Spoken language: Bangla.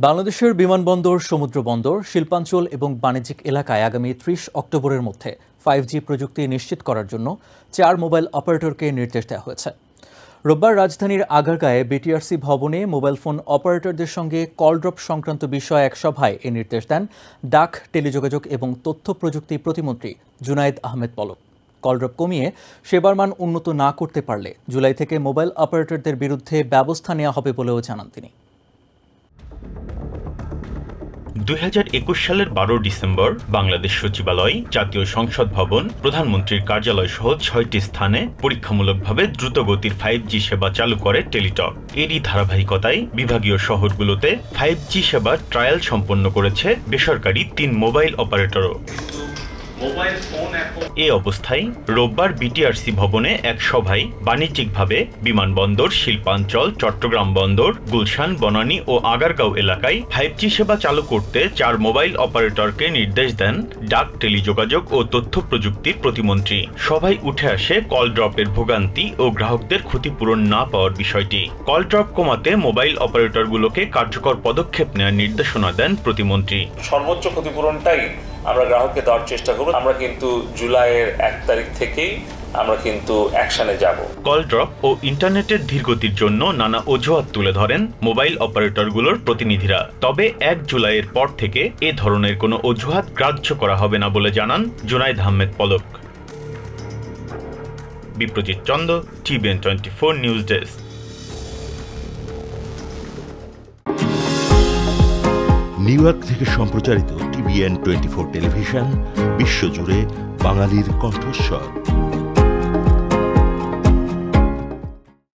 বাংলাদেশের বিমানবন্দর, সমুদ্র বন্দর, শিল্পাঞ্চল এবং বাণিজ্যিক এলাকায় আগামী ৩০ অক্টোবরের মধ্যে 5G প্রযুক্তি নিশ্চিত করার জন্য 4 মোবাইল অপারেটরকে নির্দেশ দেওয়া হয়েছে। রোববার রাজধানীর আগারগাঁয়ে বিটিআরসি ভবনে মোবাইল ফোন অপারেটরদের সঙ্গে কল ড্রপ সংক্রান্ত বিষয়ে এক সভায় এই নির্দেশ দেন ডাক, টেলিযোগাযোগ এবং তথ্য প্রযুক্তি প্রতিমন্ত্রী জুনায়েদ আহমেদ পলক। কল ড্রপ কমিয়ে সেবার মান উন্নত না করতে পারলে জুলাই থেকে মোবাইল অপারেটরদের বিরুদ্ধে ব্যবস্থা নেওয়া হবে বলেও জানান তিনি। 2021 সালের 12 ডিসেম্বর বাংলাদেশ সচিবালয়, জাতীয় সংসদ ভবন, প্রধানমন্ত্রীর কার্যালয় সহ 6টি স্থানে পরীক্ষামূলকভাবে দ্রুতগতির 5G সেবা চালু করে টেলিটক। এরই ধারাবাহিকতায় বিভাগীয় শহরগুলোতে 5G সেবার ট্রায়াল সম্পন্ন করেছে বেসরকারি 3 মোবাইল অপারেটরও। এ অবস্থায় রোববার বিটিআরসি ভবনে এক সভায় বাণিজ্যিকভাবে বিমানবন্দর, শিল্পাঞ্চল, চট্টগ্রাম বন্দর, গুলশান, বনানী ও আগারগাঁও এলাকায় 5G সেবা চালু করতে 4 মোবাইল অপারেটরকে নির্দেশ দেন ডাক, টেলিযোগাযোগ ও তথ্য প্রযুক্তির প্রতিমন্ত্রী। সভায় উঠে আসে কল ড্রপের ভোগান্তি ও গ্রাহকদের ক্ষতিপূরণ না পাওয়ার বিষয়টি। কল ড্রপ কমাতে মোবাইল অপারেটরগুলোকে কার্যকর পদক্ষেপ নেওয়ার নির্দেশনা দেন প্রতিমন্ত্রী। সর্বোচ্চ ক্ষতিপূরণটাই আমরা গ্রাহককে দেওয়ার চেষ্টা করব। আমরা কিন্তু জুলাইয়ের 1 তারিখ থেকেই আমরা কিন্তু অ্যাকশনে যাব। কল ড্রপ ও ইন্টারনেটের ধীরগতির জন্য নানা অজুহাত তুলে ধরেন মোবাইল অপারেটরগুলোর প্রতিনিধিরা। তবে 1 জুলাইয়ের পর থেকে এ ধরনের কোনো অজুহাত গ্রাহ্য করা হবে না বলে জানান Junaid Ahmed Palak. Biprojit Chanda, TVN 24 news desk. New York থেকে সম্প্রচারিত TVN 24 টেলিভিশন বিশ্বজুড়ে বাঙালির কণ্ঠস্বর।